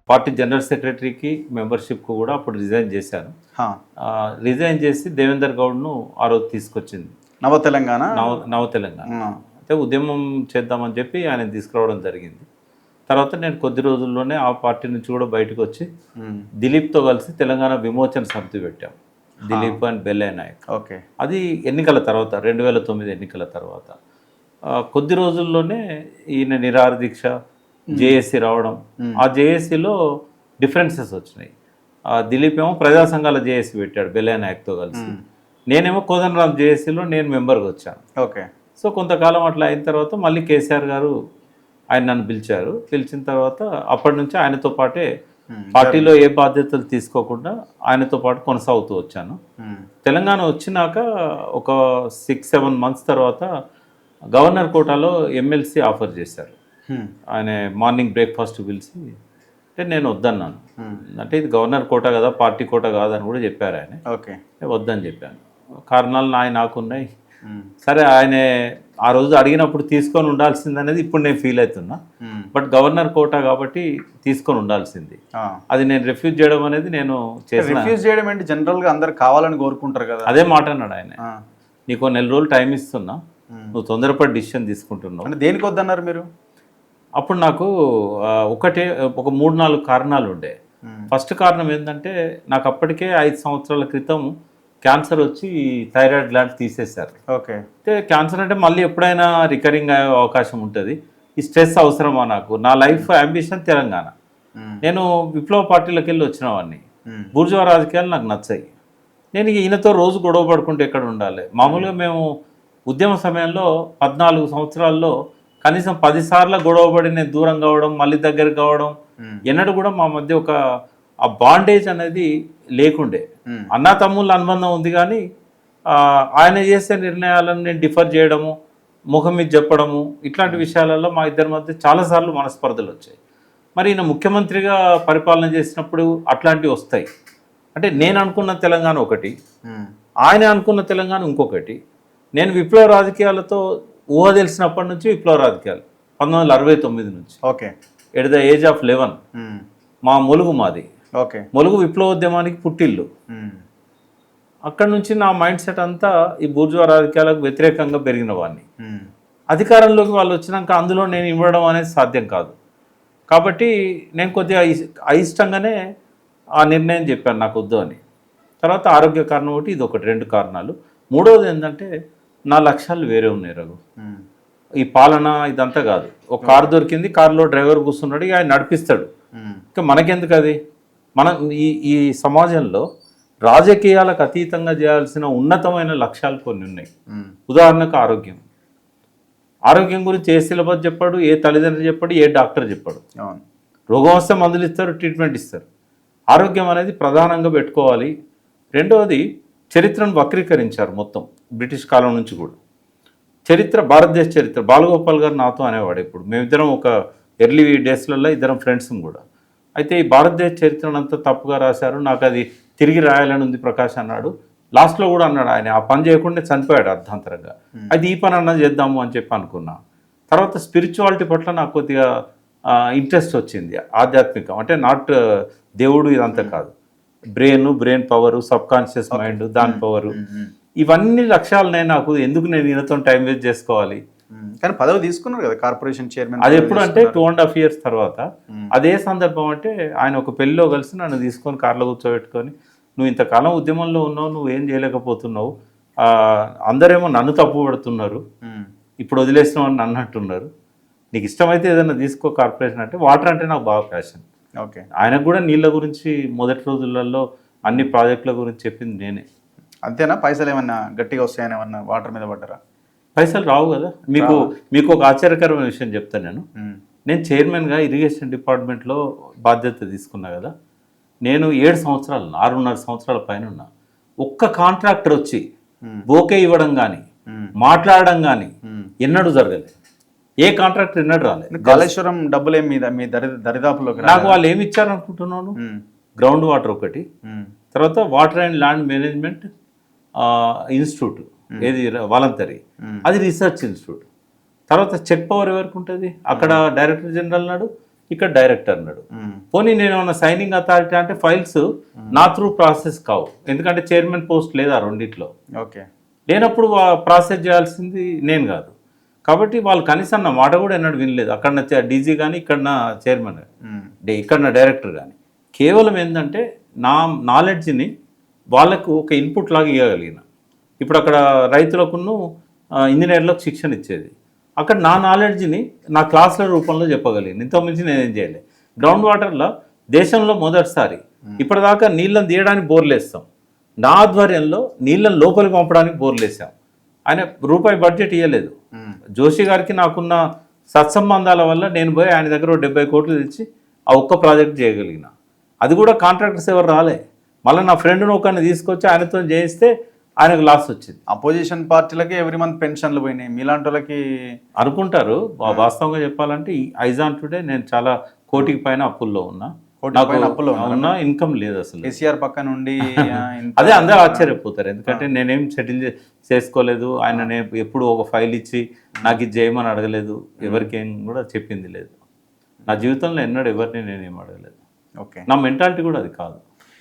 Party general సెక్రటరీకి మెంబర్షిప్కు కూడా అప్పుడు రిజైన్ చేశాను. రిజైన్ చేసి దేవేందర్ గౌడ్ను ఆ రోజు తీసుకొచ్చింది నవ తెలంగాణ. నవ తెలంగాణ అయితే ఉద్యమం చేద్దామని చెప్పి ఆయన తీసుకురావడం జరిగింది. తర్వాత నేను కొద్ది రోజుల్లోనే ఆ పార్టీ నుంచి కూడా బయటకు వచ్చి దిలీప్తో కలిసి తెలంగాణ విమోచన సమితి పెట్టాం. దిలీప్ అండ్ బెల్లయ్య నాయక్. ఓకే. అది ఎన్నికల తర్వాత 2009 ఎన్నికల తర్వాత కొద్ది రోజుల్లోనే ఈయన నిరాహార దీక్ష జేఏసీ రావడం. ఆ జేఏసీలో డిఫరెన్సెస్ వచ్చినాయి. దిలీప్ ఏమో ప్రజా సంఘాల జేఏసీ పెట్టాడు బెల్లయ్య నాయక్తో కలిసి. నేనేమో కోదండరామ్ జేఏసీలో నేను మెంబర్గా వచ్చాను. ఓకే. సో కొంతకాలం అట్లా అయిన తర్వాత మళ్ళీ కేసీఆర్ గారు ఆయన నన్ను పిలిచారు. పిలిచిన తర్వాత అప్పటి నుంచి ఆయనతో పాటే పార్టీలో ఏ బాధ్యతలు తీసుకోకుండా ఆయనతో పాటు కొనసాగుతూ వచ్చాను. తెలంగాణ వచ్చినాక ఒక 6-7 మంత్స్ తర్వాత గవర్నర్ కోటాలో ఎమ్మెల్సీ ఆఫర్ చేశారు. ఆయన మార్నింగ్ బ్రేక్ఫాస్ట్ పిలిచి అంటే నేను వద్దన్నాను. అంటే ఇది గవర్నర్ కోట కదా, పార్టీ కోట కాదని కూడా చెప్పారు ఆయన. ఓకే. వద్దని చెప్పాను. కారణాలు నాకున్నాయి. సరే ఆయన ఆ రోజు అడిగినప్పుడు తీసుకొని ఉండాల్సిందనేది ఇప్పుడు నేను ఫీల్ అవుతున్నా. బట్ గవర్నర్ కోటా కాబట్టి తీసుకొని ఉండాల్సింది. అది నేను రిఫ్యూజ్ చేయడం అనేది నేను చేసిన. రిఫ్యూజ్ చేయడం ఏంటి? జనరల్గా అందరు కావాలని కోరుకుంటారు కదా. అదే మాట అన్నాడు ఆయన. నీకు నెల రోజులు టైం ఇస్తున్నా, నువ్వు తొందరపడి డిసిషన్ తీసుకుంటున్నావు. అంటే దేనికి వద్దన్నారు మీరు? అప్పుడు నాకు ఒక 3-4 కారణాలు ఉండే. ఫస్ట్ కారణం ఏంటంటే నాకు అప్పటికే 5 సంవత్సరాల క్రితం క్యాన్సర్ వచ్చి థైరాయిడ్ గ్లాండ్ తీసేశారు. ఓకే. అంటే క్యాన్సర్ అంటే మళ్ళీ ఎప్పుడైనా రికరింగ్ అయ్యే అవకాశం ఉంటుంది. ఈ స్ట్రెస్ అవసరమా నాకు? నా లైఫ్ అంబిషన్ తెలంగాణ. నేను విప్లవ పార్టీలకు వెళ్ళి వచ్చిన వాడిని. బూర్జువా రాజకీయాలు నాకు నచ్చాయి. నేను ఈయనతో రోజు గొడవ పడుకుంటే ఎక్కడ ఉండాలి? మామూలుగా మేము ఉద్యమ సమయంలో 14 సంవత్సరాల్లో కనీసం 10 సార్లు గొడవ పడి నేను దూరం కావడం, మళ్ళీ దగ్గర కావడం, ఎన్నడూ కూడా మా మధ్య ఆ బాండేజ్ అనేది లేకుండే. అన్నా తమ్ముళ్ళ అనుబంధం ఉంది కానీ ఆయన చేసే నిర్ణయాలను నేను డిఫర్ చేయడము, ముఖం మీద చెప్పడము, ఇట్లాంటి విషయాలలో మా ఇద్దరి మధ్య చాలాసార్లు మనస్పర్ధలు వచ్చాయి. మరి ఈయన ముఖ్యమంత్రిగా పరిపాలన చేసినప్పుడు అట్లాంటివి వస్తాయి. అంటే నేను అనుకున్న తెలంగాణ ఒకటి, ఆయన అనుకున్న తెలంగాణ ఇంకొకటి. నేను విప్లవ రాజకీయాలతో ఊహ తెలిసినప్పటి నుంచి విప్లవ రాజకీయాలు 1969 నుంచి. Okay. At the age of 11 మా మాది. ఓకే. ములుగు విప్లవోద్యమానికి పుట్టిల్లు. అక్కడ నుంచి నా మైండ్ సెట్ అంతా ఈ బూర్జువా రాజకీయాలకు వ్యతిరేకంగా పెరిగిన వాడిని. అధికారంలోకి వాళ్ళు వచ్చినాక అందులో నేను ఇవ్వడం అనేది సాధ్యం కాదు. కాబట్టి నేను కొద్దిగా అయిష్టంగానే ఆ నిర్ణయం చెప్పాను నాకు వద్దు అని. తర్వాత ఆరోగ్య కారణం ఒకటి, ఇది ఒకటి, 2 కారణాలు. మూడవది ఏంటంటే నా లక్ష్యాలు వేరే ఉన్నాయి రఘు. ఈ పాలన ఇదంతా కాదు. ఒక కారు దొరికింది, కారులో డ్రైవర్ కూర్చున్నాడు, ఆయన నడిపిస్తాడు. ఇంకా మనకెందుకు అది? మనం ఈ సమాజంలో రాజకీయాలకు అతీతంగా చేయాల్సిన ఉన్నతమైన లక్ష్యాలు కొన్ని ఉన్నాయి. ఉదాహరణకు ఆరోగ్యం గురించి ఏ సిలబస్ చెప్పాడు, ఏ తల్లిదండ్రులు చెప్పాడు, ఏ డాక్టర్ చెప్పాడు. రోగం వస్తే మందులు ఇస్తారు, ట్రీట్మెంట్ ఇస్తారు. ఆరోగ్యం అనేది ప్రధానంగా పెట్టుకోవాలి. రెండవది చరిత్రను వక్రీకరించారు మొత్తం బ్రిటిష్ కాలం నుంచి కూడా. భారతదేశ చరిత్ర బాలగోపాల్ గారు నాతో అనేవాడు ఇప్పుడు. మేమిద్దరం ఒక ఎర్లీ డేస్లలో ఇద్దరం ఫ్రెండ్స్ కూడా. అయితే ఈ భారతదేశ చరిత్రను అంతా తప్పుగా రాశారు, నాకు అది తిరిగి రాయాలని ఉంది ప్రకాష్ అన్నాడు. లాస్ట్లో కూడా అన్నాడు ఆయన, ఆ పని చేయకుండా చనిపోయాడు అర్ధాంతరంగా. అది ఈ పని అన్నా చేద్దాము అని చెప్పి అనుకున్నా. తర్వాత స్పిరిచువాలిటీ పట్ల నాకు కొద్దిగా ఇంట్రెస్ట్ వచ్చింది. ఆధ్యాత్మికం అంటే నాట్ దేవుడు ఇదంతా కాదు, brain power, sub conscious mind, దాని పవరు, ఇవన్నీ లక్ష్యాలనే నాకు. ఎందుకు నేను ఈయనతో టైం వేస్ట్ చేసుకోవాలి? కానీ పదవి తీసుకున్నారు కదా కార్పొరేషన్ చైర్మన్. అది ఎప్పుడు అంటే 2.5 years తర్వాత. అదే సందర్భం అంటే ఆయన ఒక పెళ్ళిలో కలిసి నన్ను తీసుకొని కార్లో కూర్చోబెట్టుకొని, నువ్వు ఇంతకాలం ఉద్యమంలో ఉన్నావు, నువ్వు ఏం చేయలేకపోతున్నావు, అందరేమో నన్ను తప్పు పడుతున్నారు, ఇప్పుడు వదిలేసినావు అని అన్నట్టున్నారు, నీకు ఇష్టమైతే ఏదైనా తీసుకో కార్పొరేషన్. అంటే వాటర్ అంటే నాకు బాగా ప్యాషన్. ఓకే. ఆయనకు కూడా నీళ్ళ గురించి మొదటి రోజులలో అన్ని ప్రాజెక్టుల గురించి చెప్పింది నేనే. అంతేనా? పైసలు ఏమన్నా గట్టిగా వస్తాయని ఏమన్నా వాటర్ మీద పడ్డారా? పైసలు రావు కదా. మీకు ఒక ఆశ్చర్యకరమైన విషయం చెప్తాను. నేను చైర్మన్గా ఇరిగేషన్ డిపార్ట్మెంట్లో బాధ్యత తీసుకున్నా కదా. నేను 7 సంవత్సరాలు, 6.5 సంవత్సరాల పైన ఉన్నా. ఒక్క కాంట్రాక్టర్ వచ్చి బోకే ఇవ్వడం కానీ మాట్లాడడం కానీ ఎన్నడూ జరగలేదు. ఏ కాంట్రాక్టర్ ఎన్నడూ రాలేదు. కాళేశ్వరం డబ్బులు ఏమి మీ దరిదాపులోకి నాకు వాళ్ళు ఏమి ఇచ్చారనుకుంటున్నాను? గ్రౌండ్ వాటర్ ఒకటి, తర్వాత water and land management institute, ఏది వాలంటరీ, అది రీసెర్చ్ ఇన్స్టిట్యూట్. తర్వాత చెక్ పవర్ ఎవరికి ఉంటుంది? అక్కడ డైరెక్టర్ జనరల్ నాడు, ఇక్కడ డైరెక్టర్ అన్నాడు. పోనీ నేను ఏమన్నా సైనింగ్ అథారిటీ అంటే ఫైల్స్ నా త్రూ ప్రాసెస్ కావు, ఎందుకంటే చైర్మన్ పోస్ట్ లేదా రెండిట్లో. ఓకే. లేనప్పుడు ప్రాసెస్ చేయాల్సింది నేను కాదు. కాబట్టి వాళ్ళు కనీసం నా మాట కూడా ఎన్నడూ వినలేదు. అక్కడ డీజీ కానీ ఇక్కడ నా చైర్మన్ ఇక్కడ నా డైరెక్టర్ కానీ కేవలం ఏంటంటే నా నాలెడ్జ్ని వాళ్ళకు ఒక ఇన్పుట్ లాగా ఇవ్వగలిగిన. ఇప్పుడు అక్కడ రైతులకును ఇంజనీర్లకు శిక్షణ ఇచ్చేది, అక్కడ నా నాలెడ్జ్ని నా క్లాసుల రూపంలో చెప్పగలిగాను. ఇంతకుమించి నేనేం చేయలేదు. గ్రౌండ్ వాటర్లో దేశంలో మొదటిసారి ఇప్పటిదాకా నీళ్ళని తీయడానికి బోర్లు వేస్తాం, నా ఆధ్వర్యంలో నీళ్ళని లోపలికి పంపడానికి బోర్లు వేసాం. ఆయన రూపాయి బడ్జెట్ ఇవ్వలేదు. జోషి గారికి నాకున్న సత్సంబంధాల వల్ల నేను పోయి ఆయన దగ్గర 70 కోట్లు తెచ్చి ఆ ఒక్క ప్రాజెక్ట్ చేయగలిగిన. అది కూడా కాంట్రాక్టర్స్ ఎవరు రాలే, మళ్ళీ నా ఫ్రెండ్ను ఒకరిని తీసుకొచ్చి ఆయనతో చేయిస్తే ఆయనకు లాస్ వచ్చింది. అపోజిషన్ పార్టీలకి ఎవ్రీ మంత్ పెన్షన్లు పోయినాయి, మీలాంటి వాళ్ళకి అనుకుంటారు. వాస్తవంగా చెప్పాలంటే ఐజాన్ టుడే నేను చాలా కోటికి పైన అప్పుల్లో ఉన్నా, ఉన్నా ఇన్కమ్ లేదు అసలు. కేసీఆర్ పక్క నుండి అదే అందరూ ఆశ్చర్యపోతారు, ఎందుకంటే నేనేం సెటిల్ చేసుకోలేదు. ఆయన ఎప్పుడు ఒక ఫైల్ ఇచ్చి నాకు ఇది చేయమని అడగలేదు, ఎవరికేం కూడా చెప్పింది లేదు. నా జీవితంలో ఎన్నడూ ఎవరిని నేనేం అడగలేదు. ఓకే. నా మెంటాలిటీ కూడా అది కాదు.